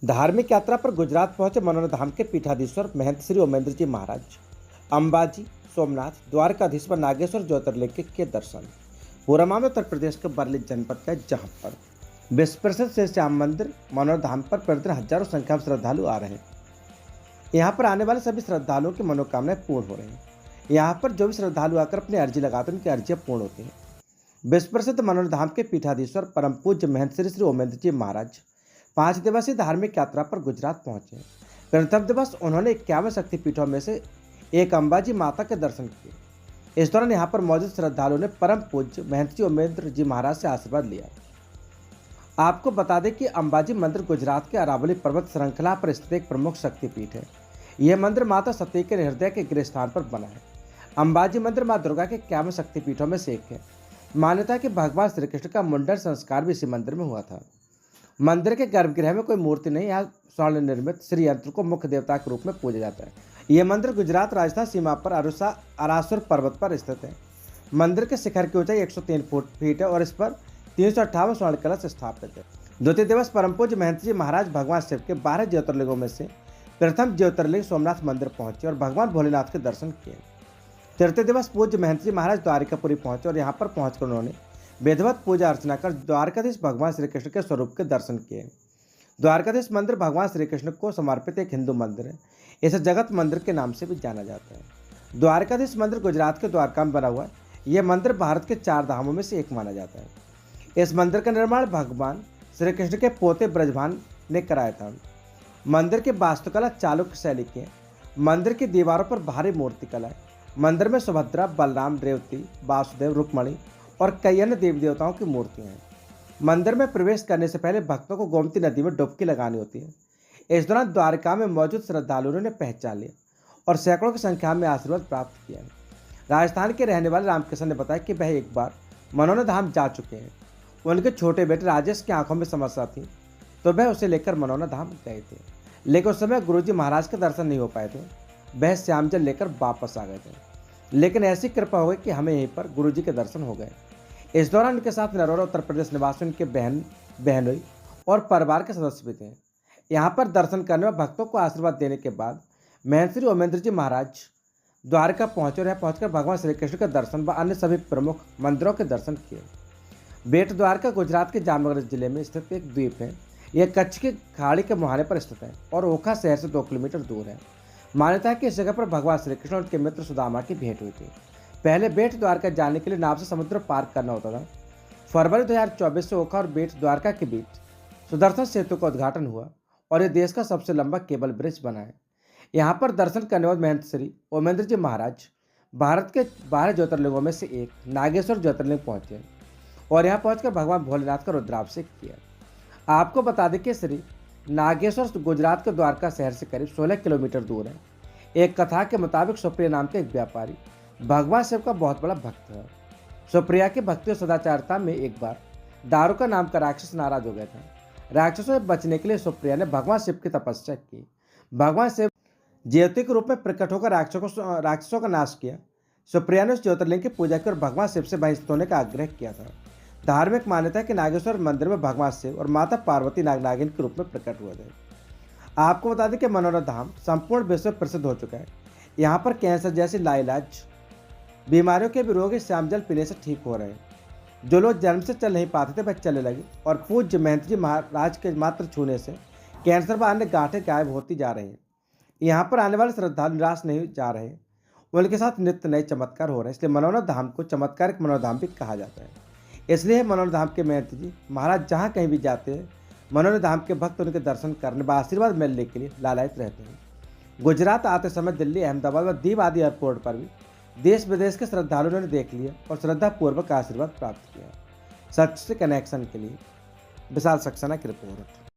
धार्मिक यात्रा पर गुजरात पहुंचे मनोरम धाम के पीठाधीश्वर महंत श्री ओमेंद्र जी महाराज। अंबाजी, सोमनाथ, द्वारकाधीश व नागेश्वर ज्योतिर्लिंग के किए दर्शन। पूर्वमा में उत्तर प्रदेश के बरली जनपद का जहां पर विश्व प्रसिद्ध श्री श्याम मंदिर मनोरम धाम पर प्रतिदिन हजारों संख्या में श्रद्धालु आ रहे हैं। यहाँ पर आने वाले सभी श्रद्धालुओं की मनोकामनाएं पूर्ण हो रही हैं। यहाँ पर जो भी श्रद्धालु आकर अपनी अर्जी लगाते हैं उनकी अर्जियां पूर्ण होती हैं। विश्व प्रसिद्ध मनोरम धाम के पीठाधीश्वर परम पूज्य महंत श्री ओमेंद्र जी महाराज 5 दिवसीय धार्मिक यात्रा पर गुजरात पहुंचे। प्रथम दिवस उन्होंने 51 शक्तिपीठों में से एक अंबाजी माता के दर्शन किए। इस दौरान यहाँ पर मौजूद श्रद्धालुओं ने परम पूज्य महंत जी ओमेंद्र जी महाराज से आशीर्वाद लिया। आपको बता दें कि अंबाजी मंदिर गुजरात के अरावली पर्वत श्रृंखला पर स्थित एक प्रमुख शक्तिपीठ है। यह मंदिर माता सती के हृदय के गृह स्थान पर बना है। अंबाजी मंदिर मां दुर्गा के 51 शक्तिपीठों में से एक है। मान्यता है कि भगवान श्री कृष्ण का मुंडन संस्कार भी इसी मंदिर में हुआ था। मंदिर के गर्भगृह में कोई मूर्ति नहीं, यहाँ स्वर्ण निर्मित श्री यंत्र को मुख्य देवता के रूप में पूजा जाता है। यह मंदिर गुजरात राजस्थान सीमा पर अरासुर पर्वत पर स्थित है। मंदिर के शिखर की ऊंचाई 103 फीट है और इस पर 358 स्वर्ण कलश स्थापित है। द्वितीय दिवस परम पूज्य महंत जी महाराज भगवान शिव के 12 ज्योतिर्लिंगों में से प्रथम ज्योतिर्लिंग सोमनाथ मंदिर पहुंचे और भगवान भोलेनाथ के दर्शन किए। तृतीय दिवस पूज्य महंत जी महाराज द्वारिकापुरी पहुंचे और यहाँ पर पहुंचकर उन्होंने विधिवत पूजा अर्चना कर द्वारकाधीश भगवान श्री कृष्ण के स्वरूप के दर्शन किए। द्वारकाधीश मंदिर भगवान श्री कृष्ण को समर्पित एक हिंदू मंदिर है। इसे जगत मंदिर के नाम से भी जाना जाता है। द्वारकाधीश मंदिर गुजरात के द्वारका में बना हुआ है। यह मंदिर भारत के 4 धामों में से एक माना जाता है। इस मंदिर का निर्माण भगवान श्री कृष्ण के पोते ब्रजभान ने कराया था। मंदिर की वास्तुकला चालुक्य शैली की है। मंदिर की दीवारों पर भारी मूर्तिकला है। मंदिर में सुभद्रा, बलराम, रेवती, वासुदेव, रुक्मणी और कई अन्य देवी देवताओं की मूर्तियां हैं। मंदिर में प्रवेश करने से पहले भक्तों को गोमती नदी में डुबकी लगानी होती है। इस दौरान द्वारका में मौजूद श्रद्धालुओं ने पहचान लिया और सैकड़ों की संख्या में आशीर्वाद प्राप्त किया। राजस्थान के रहने वाले रामकिशन ने बताया कि वह एक बार मनोरम धाम जा चुके हैं। उनके छोटे बेटे राजेश की आंखों में समस्या थी तो वह उसे लेकर मनोरम धाम गए थे, लेकिन उस समय गुरुजी महाराज के दर्शन नहीं हो पाए थे। वह श्यामजल लेकर वापस आ गए थे, लेकिन ऐसी कृपा हो गई कि हमें यहीं पर गुरुजी के दर्शन हो गए। इस दौरान उनके साथ नरोरा उत्तर प्रदेश निवासी उनके बहनोई और परिवार के सदस्य भी थे। यहाँ पर दर्शन करने और भक्तों को आशीर्वाद देने के बाद महंत श्री ओमेंद्र जी महाराज द्वारका पहुंचे और यहाँ पहुंचकर भगवान श्री कृष्ण के दर्शन व अन्य सभी प्रमुख मंदिरों के दर्शन किए। बेट द्वारका गुजरात के जामनगर जिले में स्थित एक द्वीप है। यह कच्छ की खाड़ी के मुहाने पर स्थित है और ओखा शहर से 2 किलोमीटर दूर है। मान्यता है कि इस जगह पर भगवान श्री कृष्ण और उनके मित्र सुदामा की भेंट हुई थी। पहले बेट द्वारका जाने के लिए नाव से समुद्र पार करना होता था। फरवरी 2024 से ओखा और बेट द्वारका के बीच सुदर्शन सेतु का उद्घाटन हुआ और यह देश का सबसे लंबा केबल ब्रिज बना है। यहाँ पर दर्शन करने वाले महंत श्री ओमेंद्र जी महाराज भारत के 12 ज्योतिर्लिंगों में से एक नागेश्वर ज्योतिर्लिंग पहुंचे और यहाँ पहुंचकर भगवान भोलेनाथ का रुद्राभिषेक किया। आपको बता दें कि श्री नागेश्वर गुजरात के द्वारका शहर से करीब 16 किलोमीटर दूर है। एक कथा के मुताबिक सुप्रिया नाम के एक व्यापारी भगवान शिव का बहुत बड़ा भक्त है। सुप्रिया की भक्ति और सदाचारता में एक बार दारुका नाम का राक्षस नाराज हो गया था। राक्षसों से बचने के लिए सुप्रिया ने भगवान शिव की तपस्या की। भगवान शिव ज्योति के रूप में प्रकट होकर राक्षसों का नाश किया। सुप्रिया ने उस ज्योतिर्लिंग की पूजा की और भगवान शिव से बहिष्ठ होने का आग्रह किया था। धार्मिक मान्यता है कि नागेश्वर मंदिर में भगवान शिव और माता पार्वती नागिन के रूप में प्रकट हुए थे। आपको बता दें कि मनोरम धाम संपूर्ण विश्व में प्रसिद्ध हो चुका है। यहाँ पर कैंसर जैसी लाइलाज बीमारियों के भी रोग इस श्यामजल पीने से ठीक हो रहे हैं। जो लोग जन्म से चल नहीं पाते थे वह चलने लगे और पूज्य महंत जी महाराज के मात्र छूने से कैंसर व अन्य गांठें गायब होती जा रही हैं। यहाँ पर आने वाले श्रद्धालु निराश नहीं जा रहे, उनके साथ नित्य नए चमत्कार हो रहे हैं। इसलिए मनोरम धाम को चमत्कारिक मनोरम धाम भी कहा जाता है। इसलिए मनोरम धाम के महंत जी महाराज जहाँ कहीं भी जाते हैं मनोरम धाम के भक्त उनके दर्शन करने व आशीर्वाद मिलने के लिए लालायित रहते हैं। गुजरात आते समय दिल्ली, अहमदाबाद व दीव आदि एयरपोर्ट पर भी देश विदेश के श्रद्धालुओं ने देख लिया और श्रद्धापूर्वक आशीर्वाद प्राप्त किया। सच से कनेक्शन के लिए विशाल सक्सेना की रिपोर्ट।